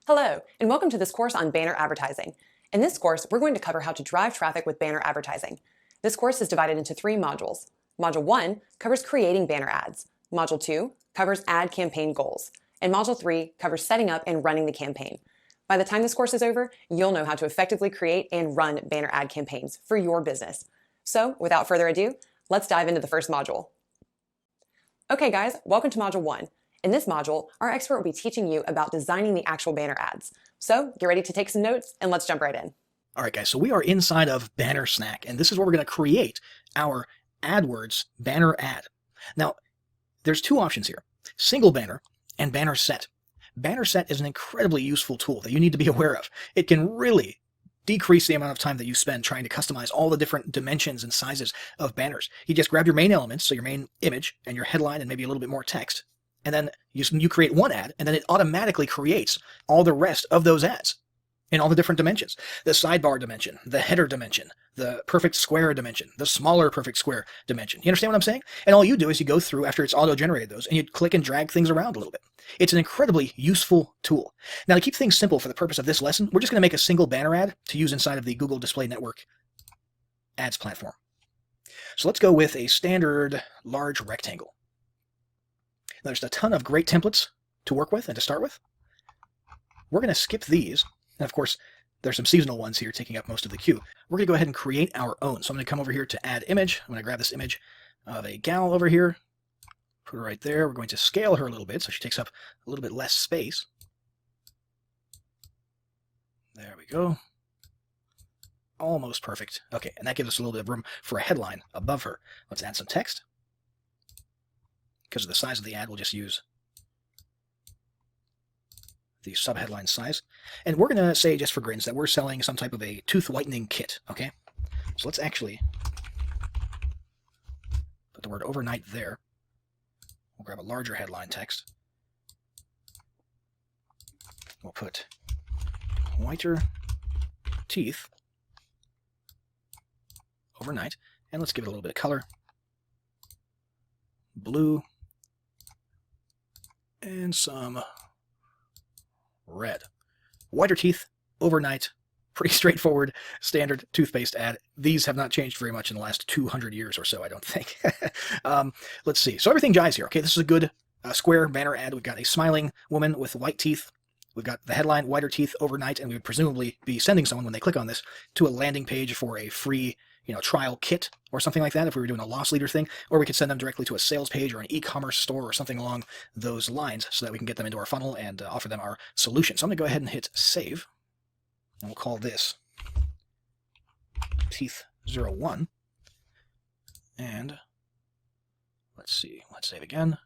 Hello, and welcome to this course on banner advertising. In this course, we're going to cover how to drive traffic with banner advertising. This course is divided into 3 modules. Module 1 covers creating banner ads. Module 2 covers ad campaign goals. And Module 3 covers setting up and running the campaign. By the time this course is over, you'll know how to effectively create and run banner ad campaigns for your business. So, without further ado, let's dive into the first module. Okay guys, welcome to Module 1. In this module, our expert will be teaching you about designing the actual banner ads. So get ready to take some notes and let's jump right in. All right, guys, so we are inside of Banner Snack, and this is where we're going to create our AdWords banner ad. Now, there's 2 options here, single banner and banner set. Banner set is an incredibly useful tool that you need to be aware of. It can really decrease the amount of time that you spend trying to customize all the different dimensions and sizes of banners. You just grab your main elements, so your main image and your headline and maybe a little bit more text, and then you create one ad, and then it automatically creates all the rest of those ads in all the different dimensions. The sidebar dimension, the header dimension, the perfect square dimension, the smaller perfect square dimension. You understand what I'm saying? And all you do is you go through after it's auto-generated those, and you click and drag things around a little bit. It's an incredibly useful tool. Now, to keep things simple for the purpose of this lesson, we're just going to make a single banner ad to use inside of the Google Display Network ads platform. So let's go with a standard large rectangle. There's a ton of great templates to work with and to start with. We're going to skip these. And of course, there's some seasonal ones here taking up most of the queue. We're going to go ahead and create our own. So I'm going to come over here to add image. I'm going to grab this image of a gal over here, put her right there. We're going to scale her a little bit so she takes up a little bit less space. There we go. Almost perfect. Okay, and that gives us a little bit of room for a headline above her. Let's add some text. Because of the size of the ad, we'll just use the subheadline size. And we're going to say, just for grins, that we're selling some type of a tooth whitening kit, okay? So let's actually put the word overnight there. We'll grab a larger headline text. We'll put whiter teeth overnight. And let's give it a little bit of color. Blue. And some red. Whiter teeth, overnight, pretty straightforward, standard toothpaste ad. These have not changed very much in the last 200 years or so, I don't think. Let's see. So everything jives here. Okay, this is a good square banner ad. We've got a smiling woman with white teeth. We've got the headline, whiter teeth, overnight, and we would presumably be sending someone, when they click on this, to a landing page for a free trial kit or something like that if we were doing a loss leader thing, or we could send them directly to a sales page or an e-commerce store or something along those lines so that we can get them into our funnel and offer them our solution. So I'm going to go ahead and hit save, and we'll call this Teeth 01. And let's see, let's save again.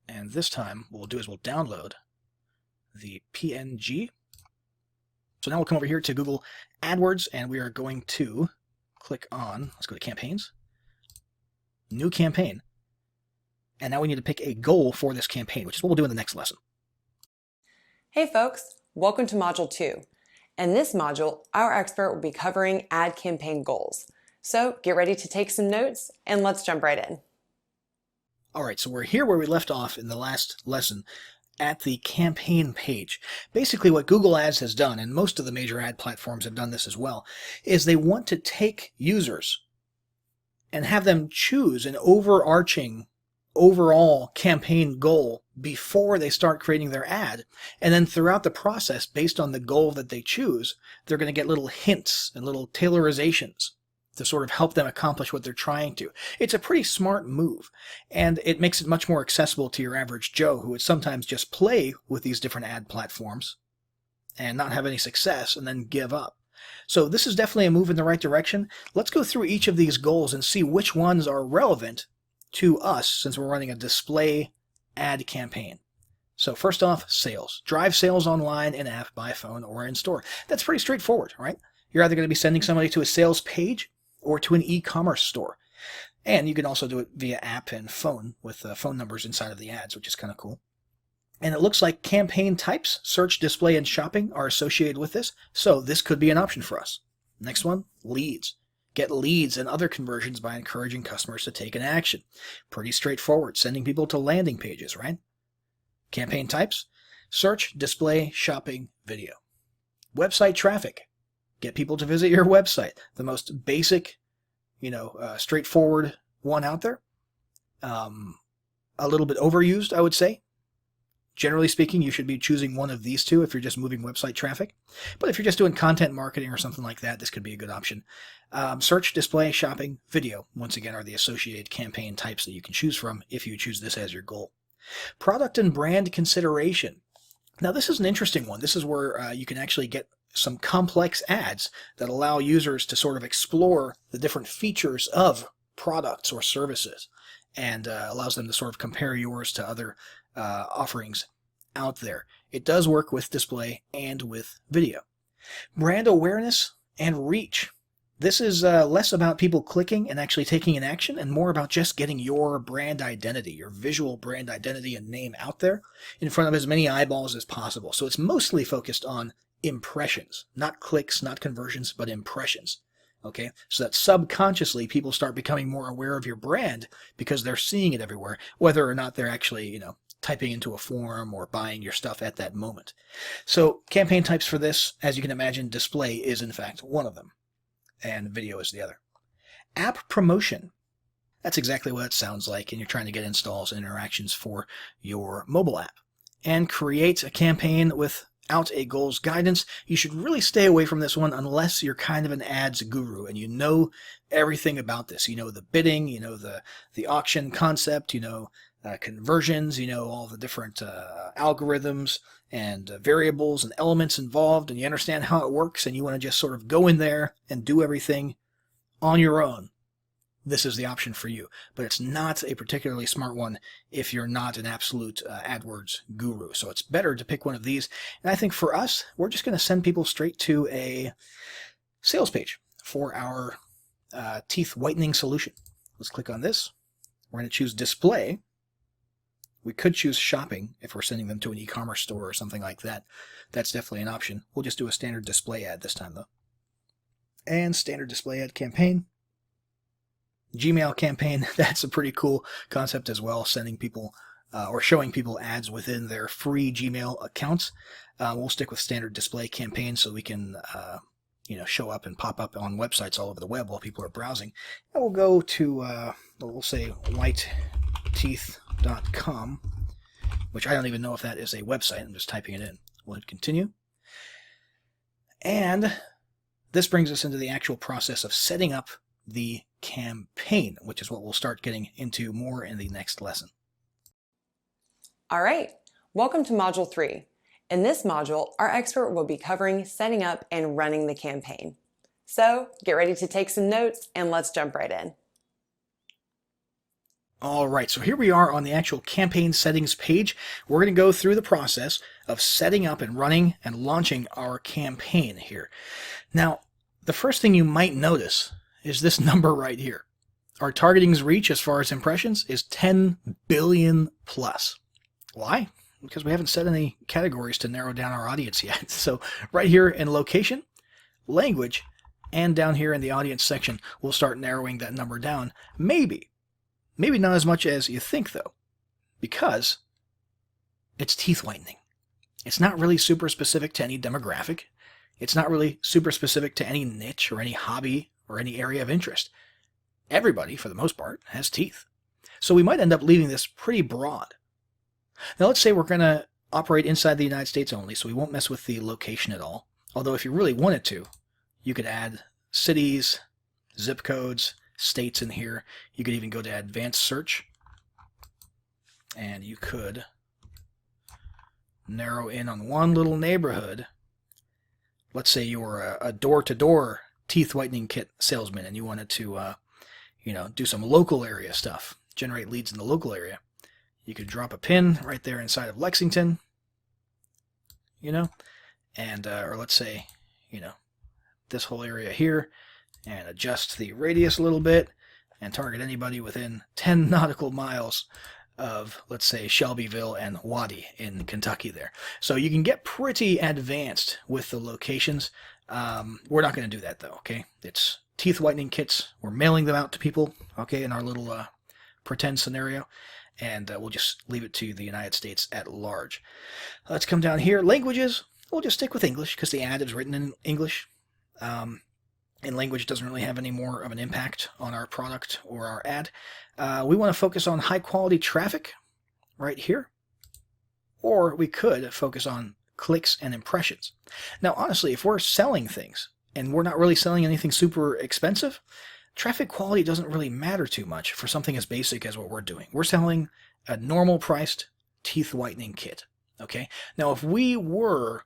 And this time what we'll do is we'll download the PNG. So now we'll come over here to Google AdWords, and we are going to click on, let's go to campaigns, new campaign. And now we need to pick a goal for this campaign, which is what we'll do in the next lesson. Hey folks, welcome to Module 2. In this module, our expert will be covering ad campaign goals. So get ready to take some notes and let's jump right in. All right, so we're here where we left off in the last lesson, at the campaign page. Basically what Google Ads has done, and most of the major ad platforms have done this as well, is they want to take users and have them choose an overarching, overall campaign goal before they start creating their ad. And then throughout the process, based on the goal that they choose, they're going to get little hints and little tailorizations to sort of help them accomplish what they're trying to. It's a pretty smart move, and it makes it much more accessible to your average Joe who would sometimes just play with these different ad platforms and not have any success and then give up. So this is definitely a move in the right direction. Let's go through each of these goals and see which ones are relevant to us since we're running a display ad campaign. So first off, sales. Drive sales online, in-app, by phone, or in store. That's pretty straightforward, right? You're either going to be sending somebody to a sales page or to an e-commerce store. And you can also do it via app and phone with phone numbers inside of the ads, which is kind of cool. And it looks like campaign types, search, display, and shopping are associated with this, so this could be an option for us. Next one, leads. Get leads and other conversions by encouraging customers to take an action. Pretty straightforward, sending people to landing pages, right? Campaign types, Search, display, shopping, video. Website traffic. Get people to visit your website. The most basic, straightforward one out there. A little bit overused, I would say. Generally speaking, you should be choosing one of these two if you're just moving website traffic. But if you're just doing content marketing or something like that, this could be a good option. Search, display, shopping, video, once again, are the associated campaign types that you can choose from if you choose this as your goal. Product and brand consideration. Now, this is an interesting one. This is where you can actually get some complex ads that allow users to sort of explore the different features of products or services, and allows them to sort of compare yours to other offerings out there. It does work with display and with video. Brand awareness and reach. This is less about people clicking and actually taking an action and more about just getting your brand identity, your visual brand identity and name out there in front of as many eyeballs as possible. So it's mostly focused on impressions, not clicks, not conversions, but impressions. Okay, so that subconsciously people start becoming more aware of your brand because they're seeing it everywhere, whether or not they're actually, typing into a form or buying your stuff at that moment. So campaign types for this, as you can imagine, display is in fact one of them, and video is the other. App promotion. That's exactly what it sounds like, and you're trying to get installs and interactions for your mobile app. And create a campaign without a goals guidance. You should really stay away from this one unless you're kind of an ads guru and you know everything about this. You know the bidding, you know the auction concept, conversions, all the different algorithms and variables and elements involved, and you understand how it works, and you want to just sort of go in there and do everything on your own. This is the option for you, but it's not a particularly smart one if you're not an absolute AdWords guru. So it's better to pick one of these. And I think for us, we're just going to send people straight to a sales page for our teeth whitening solution. Let's click on this. We're going to choose display. We could choose shopping if we're sending them to an e-commerce store or something like that. That's definitely an option. We'll just do a standard display ad this time, though. And standard display ad campaign. Gmail campaign, that's a pretty cool concept as well, sending people or showing people ads within their free Gmail accounts. We'll stick with standard display campaign so we can show up and pop up on websites all over the web while people are browsing. And we'll go to, we'll say whiteteeth.com, which I don't even know if that is a website. I'm just typing it in. We'll hit continue. And this brings us into the actual process of setting up the campaign, which is what we'll start getting into more in the next lesson. All right, welcome to Module 3. In this module, our expert will be covering setting up and running the campaign. So get ready to take some notes and let's jump right in. All right, so here we are on the actual campaign settings page. We're going to go through the process of setting up and running and launching our campaign here. Now, the first thing you might notice is this number right here. Our targeting's reach as far as impressions is 10 billion plus. Why? Because we haven't set any categories to narrow down our audience yet. So right here in location, language, and down here in the audience section, we'll start narrowing that number down. Maybe not as much as you think though, because it's teeth whitening. It's not really super specific to any demographic. It's not really super specific to any niche or any hobby or any area of interest. Everybody, for the most part, has teeth. So we might end up leaving this pretty broad. Now let's say we're going to operate inside the United States only, so we won't mess with the location at all. Although if you really wanted to, you could add cities, zip codes, states in here. You could even go to advanced search, and you could narrow in on one little neighborhood. Let's say you were a door-to-door teeth whitening kit salesman and you wanted to do some local area stuff, generate leads in the local area. You could drop a pin right there inside of Lexington, and or let's say this whole area here, and adjust the radius a little bit and target anybody within 10 nautical miles of, let's say, Shelbyville and Waddy in Kentucky there. So you can get pretty advanced with the locations. We're not going to do that though, okay? It's teeth whitening kits. We're mailing them out to people, okay, in our little pretend scenario. and we'll just leave it to the United States at large. Let's come down here. Languages, we'll just stick with English because the ad is written in English. And language doesn't really have any more of an impact on our product or our ad. We want to focus on high quality traffic right here, or we could focus on clicks and impressions. Now, honestly, if we're selling things and we're not really selling anything super expensive, traffic quality doesn't really matter too much for something as basic as what we're doing. We're selling a normal priced teeth whitening kit. Okay. Now, if we were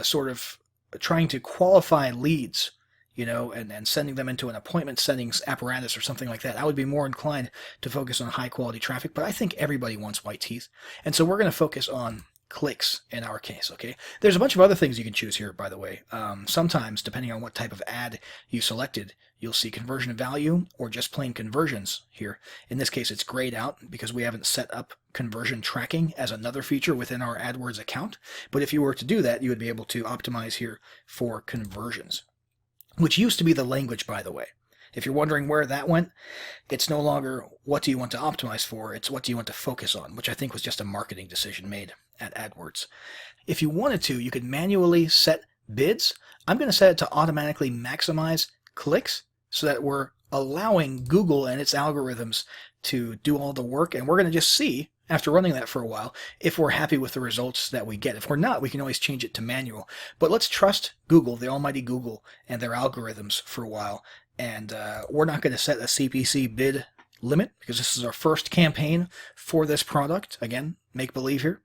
sort of trying to qualify leads, and sending them into an appointment settings apparatus or something like that, I would be more inclined to focus on high quality traffic, but I think everybody wants white teeth. And so we're going to focus on clicks in our case, okay? There's a bunch of other things you can choose here, by the way. Sometimes, depending on what type of ad you selected, you'll see conversion value or just plain conversions here. In this case, it's grayed out because we haven't set up conversion tracking as another feature within our AdWords account. But if you were to do that, you would be able to optimize here for conversions, which used to be the language, by the way. If you're wondering where that went, it's no longer what do you want to optimize for, it's what do you want to focus on, which I think was just a marketing decision made at AdWords. If you wanted to, you could manually set bids. I'm going to set it to automatically maximize clicks so that we're allowing Google and its algorithms to do all the work, and we're going to just see, after running that for a while, if we're happy with the results that we get. If we're not, we can always change it to manual. But let's trust Google, the almighty Google, and their algorithms for a while. And we're not going to set a CPC bid limit because this is our first campaign for this product. Again, make believe here.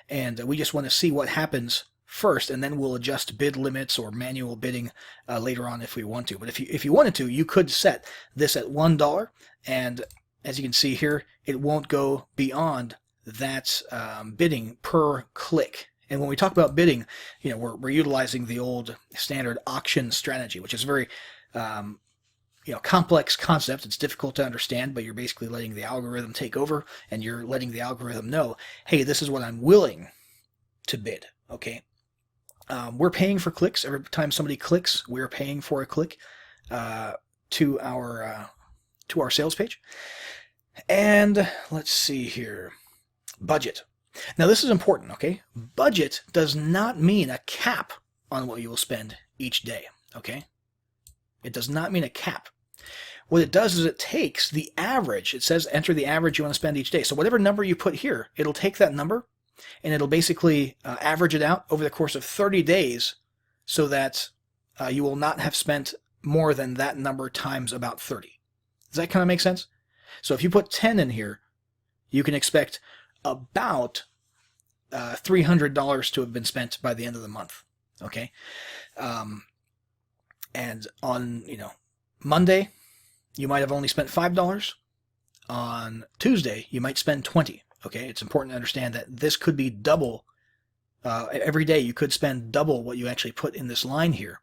And we just want to see what happens first, and then we'll adjust bid limits or manual bidding later on if we want to. But if you wanted to, you could set this at $1, and as you can see here, it won't go beyond that bidding per click. And when we talk about bidding, we're utilizing the old standard auction strategy, which is a very complex concept. It's difficult to understand, but you're basically letting the algorithm take over, and you're letting the algorithm know, hey, this is what I'm willing to bid. Okay. We're paying for clicks. Every time somebody clicks, we're paying for a click to our sales page. And let's see here. Budget. Now this is important, okay? Budget does not mean a cap on what you will spend each day, okay? It does not mean a cap. What it does is it takes the average. It says enter the average you want to spend each day. So whatever number you put here, it'll take that number and it'll basically average it out over the course of 30 days so that you will not have spent more than that number times about 30. Does that kind of make sense? So if you put 10 in here, you can expect about $300 to have been spent by the end of the month. Okay. And on, Monday, you might have only spent $5. On Tuesday, you might spend 20. Okay. It's important to understand that this could be double. Every day you could spend double what you actually put in this line here.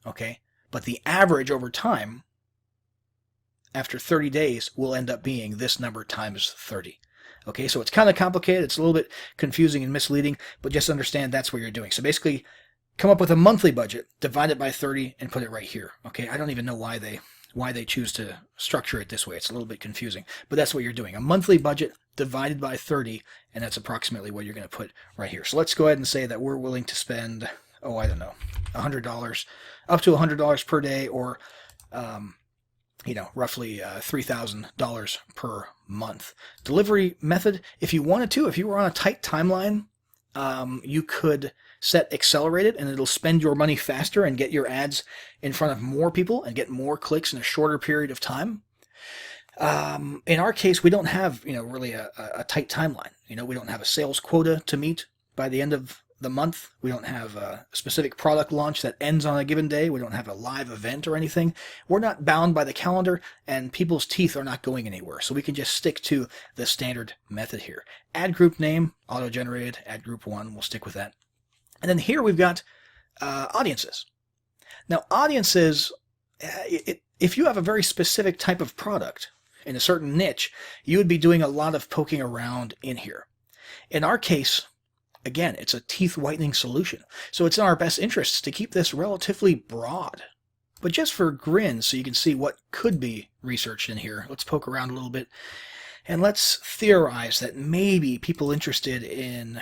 Okay. But the average over time, after 30 days, will end up being this number times 30. Okay, so it's kind of complicated. It's a little bit confusing and misleading, but just understand that's what you're doing. So basically, come up with a monthly budget, divide it by 30, and put it right here. Okay, I don't even know why they choose to structure it this way. It's a little bit confusing, but that's what you're doing. A monthly budget divided by 30, and that's approximately what you're going to put right here. So let's go ahead and say that we're willing to spend, $100, up to $100 per day, or roughly $3,000 per month. Delivery method, if you wanted to, if you were on a tight timeline, you could set accelerated, and it'll spend your money faster and get your ads in front of more people and get more clicks in a shorter period of time. In our case, we don't have, really a tight timeline. We don't have a sales quota to meet by the end of the month. We don't have a specific product launch that ends on a given day. We don't have a live event or anything. We're not bound by the calendar, and people's teeth are not going anywhere. So we can just stick to the standard method here. Ad group name, auto-generated, ad group 1, we'll stick with that. And then here we've got audiences. Now audiences, if you have a very specific type of product in a certain niche, you would be doing a lot of poking around in here. In our case, again, it's a teeth whitening solution. So it's in our best interests to keep this relatively broad. But just for grins, so you can see what could be researched in here, let's poke around a little bit. And let's theorize that maybe people interested in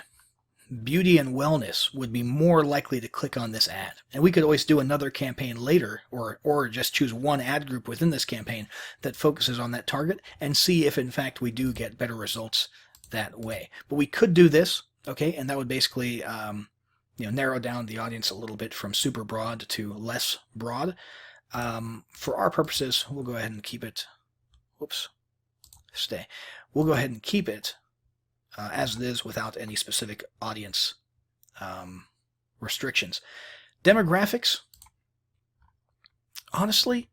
beauty and wellness would be more likely to click on this ad. And we could always do another campaign later, or just choose one ad group within this campaign that focuses on that target and see if in fact we do get better results that way. But we could do this, okay, and that would basically narrow down the audience a little bit from super broad to less broad. For our purposes, we'll go ahead and keep it. We'll go ahead and keep it as it is without any specific audience restrictions. Demographics, honestly,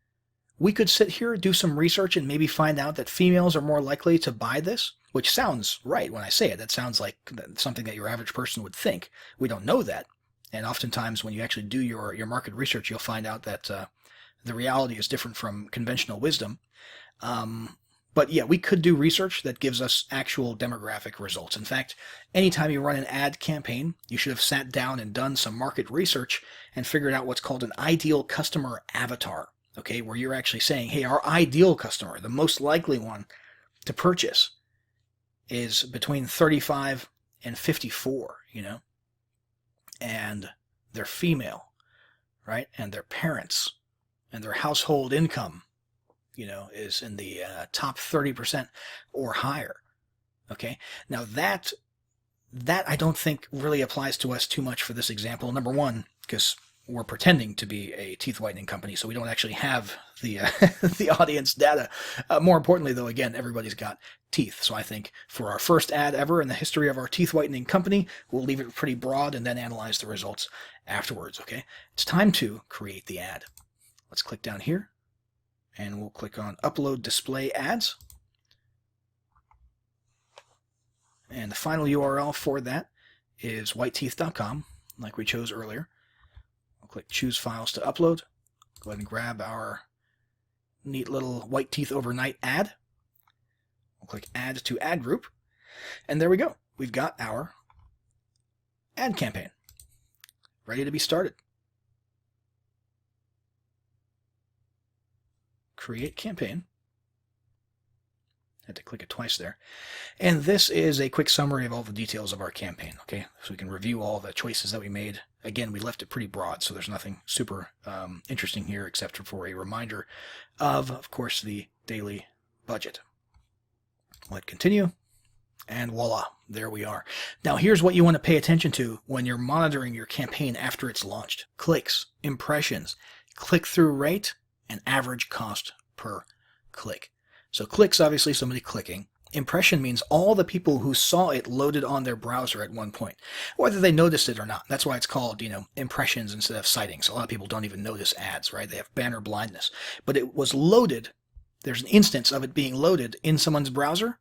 we could sit here, do some research, and maybe find out that females are more likely to buy this, which sounds right when I say it. That sounds like something that your average person would think. We don't know that. And oftentimes when you actually do your market research, you'll find out that the reality is different from conventional wisdom. But yeah, we could do research that gives us actual demographic results. In fact, anytime you run an ad campaign, you should have sat down and done some market research and figured out what's called an ideal customer avatar, okay, where you're actually saying, hey, our ideal customer, the most likely one to purchase, is between 35 and 54, and they're female, right? And their parents and their household income is in the top 30% or higher. Okay. Now that I don't think really applies to us too much for this example. Number one, because we're pretending to be a teeth whitening company, so we don't actually have the the audience data. More importantly, though, again, everybody's got teeth. So I think for our first ad ever in the history of our teeth whitening company, we'll leave it pretty broad and then analyze the results afterwards. Okay. It's time to create the ad. Let's click down here. And we'll click on Upload Display Ads. And the final URL for that is whiteteeth.com, like we chose earlier. We'll click Choose Files to Upload. Go ahead and grab our neat little White Teeth Overnight ad. We'll click Add to Ad Group. And there we go. We've got our ad campaign ready to be started. Create campaign. Had to click it twice there. And this is a quick summary of all the details of our campaign, okay? So we can review all the choices that we made. Again, we left it pretty broad, so there's nothing super interesting here except for a reminder of course, the daily budget. Let continue, and voila, there we are. Now here's what you want to pay attention to when you're monitoring your campaign after it's launched. Clicks, impressions, click-through rate, and average cost per click. So clicks, obviously somebody clicking. Impression means all the people who saw it loaded on their browser at one point, whether they noticed it or not. That's why it's called, impressions instead of sightings. A lot of people don't even notice ads, right? They have banner blindness. But it was loaded. There's an instance of it being loaded in someone's browser.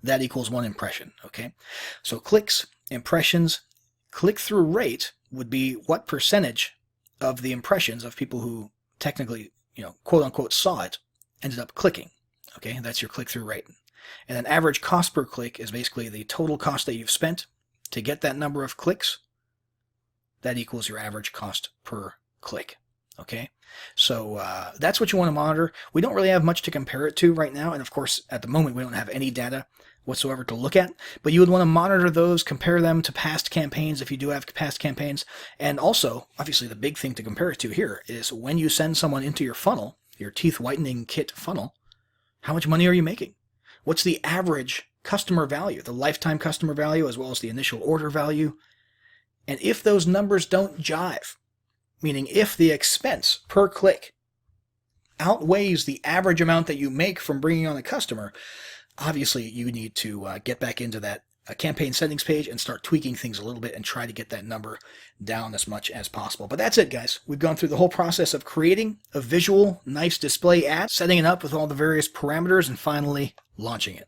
That equals one impression, okay? So clicks, impressions, click-through rate would be what percentage of the impressions of people who technically quote unquote saw it, ended up clicking. Okay, that's your click-through rate. And then average cost per click is basically the total cost that you've spent to get that number of clicks. That equals your average cost per click. Okay, so that's what you want to monitor. We don't really have much to compare it to right now, and of course at the moment we don't have any data whatsoever to look at, but you would want to monitor those, compare them to past campaigns if you do have past campaigns. And also, obviously the big thing to compare it to here is when you send someone into your funnel, your teeth whitening kit funnel, how much money are you making? What's the average customer value, the lifetime customer value, as well as the initial order value? And if those numbers don't jive, meaning if the expense per click outweighs the average amount that you make from bringing on a customer, obviously you need to get back into that campaign settings page and start tweaking things a little bit and try to get that number down as much as possible. But that's it, guys. We've gone through the whole process of creating a visual, nice display ad, setting it up with all the various parameters, and finally launching it.